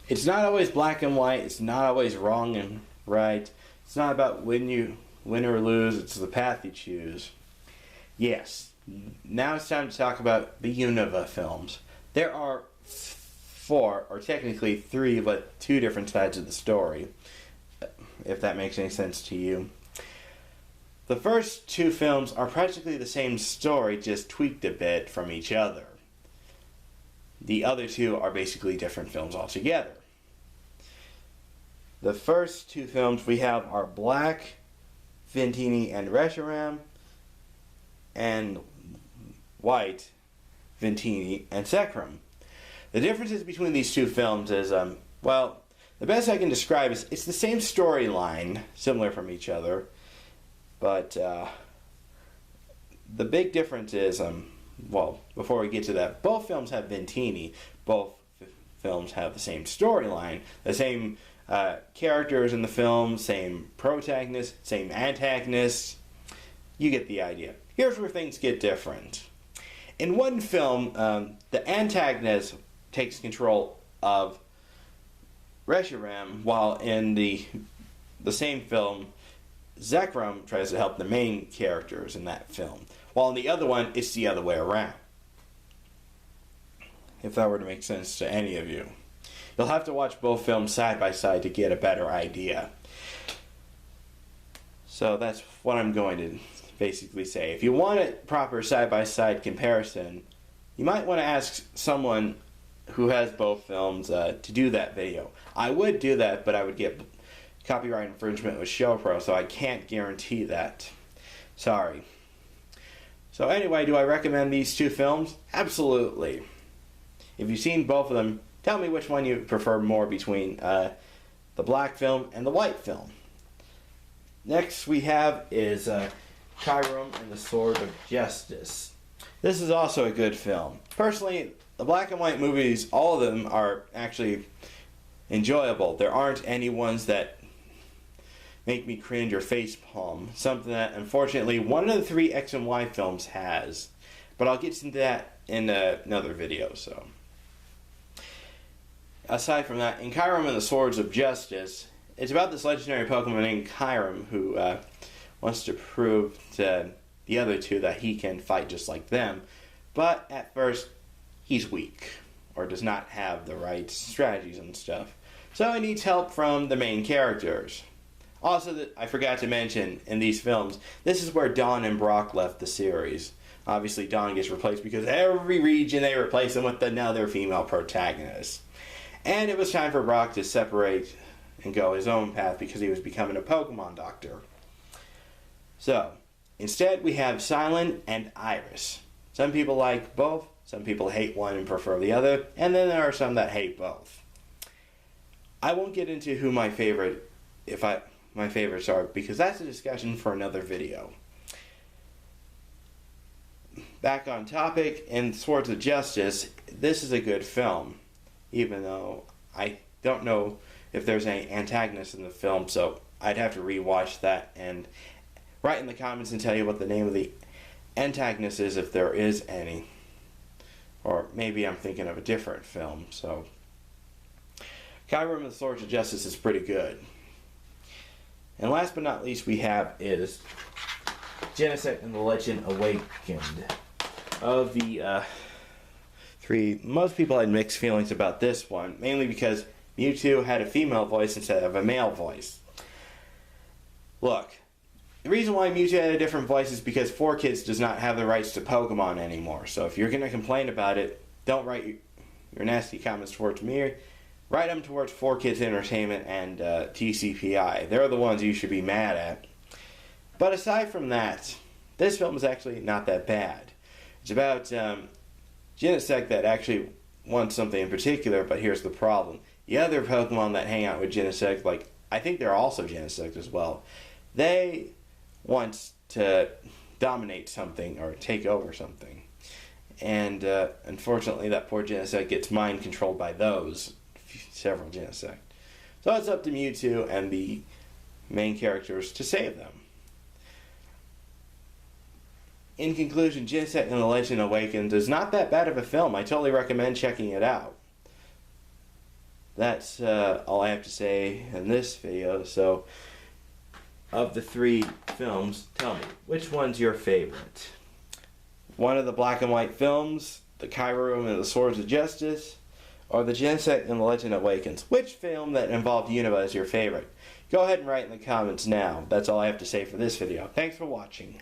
It's not always black and white. It's not always wrong and right. It's not about win or lose. It's the path you choose. Yes. Now it's time to talk about the Univer Films. There are four, or technically three, but two different sides of the story, if that makes any sense to you. The first two films are practically the same story, just tweaked a bit from each other. The other two are basically different films altogether. The first two films we have are Black, Vintini, and Reshiram, and White, Vintini, and Sekram. The differences between these two films is, well, the best I can describe is it's the same storyline, similar from each other, but the big difference is, well, before we get to that, both films have Vintini. Both films have the same storyline, the same characters in the film, same protagonist, same antagonist. You get the idea. Here's where things get different. In one film, the antagonist takes control of Reshiram, while in the same film, Sekram tries to help the main characters in that film. While in the other one, it's the other way around. If that were to make sense to any of you. You'll have to watch both films side by side to get a better idea. So that's what I'm going to basically say. If you want a proper side by side comparison, you might want to ask someone who has both films to do that video. I would do that, but I would get copyright infringement with ShowPro, so I can't guarantee that. Sorry. So anyway, do I recommend these two films? Absolutely. If you've seen both of them, tell me which one you prefer more between the black film and the white film. Next we have is Tyrone and the Sword of Justice. This is also a good film. Personally, the black and white movies, all of them are actually enjoyable. There aren't any ones that make me cringe or facepalm. Something that, unfortunately, one of the three X and Y films has. But I'll get into that in another video, so. Aside from that, in Kyurem and the Swords of Justice, it's about this legendary Pokemon named Kyurem who wants to prove to the other two that he can fight just like them. But at first, he's weak, or does not have the right strategies and stuff. So he needs help from the main characters. Also, I forgot to mention, in these films, this is where Dawn and Brock left the series. Obviously, Dawn gets replaced because every region they replace him with another female protagonist. And it was time for Brock to separate and go his own path because he was becoming a Pokemon doctor. So, instead we have Silent and Iris. Some people like both, some people hate one and prefer the other, and then there are some that hate both. I won't get into who my favorites are, because that's a discussion for another video. Back on topic, in Swords of Justice, this is a good film, even though I don't know if there's any antagonist in the film, so I'd have to rewatch that and write in the comments and tell you what the name of the antagonist is, if there is any. Or maybe I'm thinking of a different film, so. Kyurem and the Swords of Justice is pretty good. And last but not least we have is Genesect and the Legend Awakened. Of the three, most people had mixed feelings about this one, mainly because Mewtwo had a female voice instead of a male voice. Look, the reason why Mewtwo had a different voice is because 4Kids does not have the rights to Pokemon anymore. So if you're going to complain about it, don't write your nasty comments towards me. Write them towards 4Kids Entertainment and TCPI. They're the ones you should be mad at. But aside from that, this film is actually not that bad. It's about Genesect that actually wants something in particular, but here's the problem. The other Pokemon that hang out with Genesect, like, I think they're also Genesect as well, they want to dominate something or take over something. And unfortunately, that poor Genesect gets mind controlled by those several Genesect. So it's up to Mewtwo and the main characters to save them. In conclusion, Genesect and the Legend Awakens is not that bad of a film. I totally recommend checking it out. that's all I have to say in this video. So, of the 3 films, tell me, which one's your favorite? One of the black and white films, The Tyrone and the Swords of Justice, or The Genesect and the Legend Awakens? Which film that involved Unova is your favorite? Go ahead and write in the comments now. That's all I have to say for this video. Thanks for watching.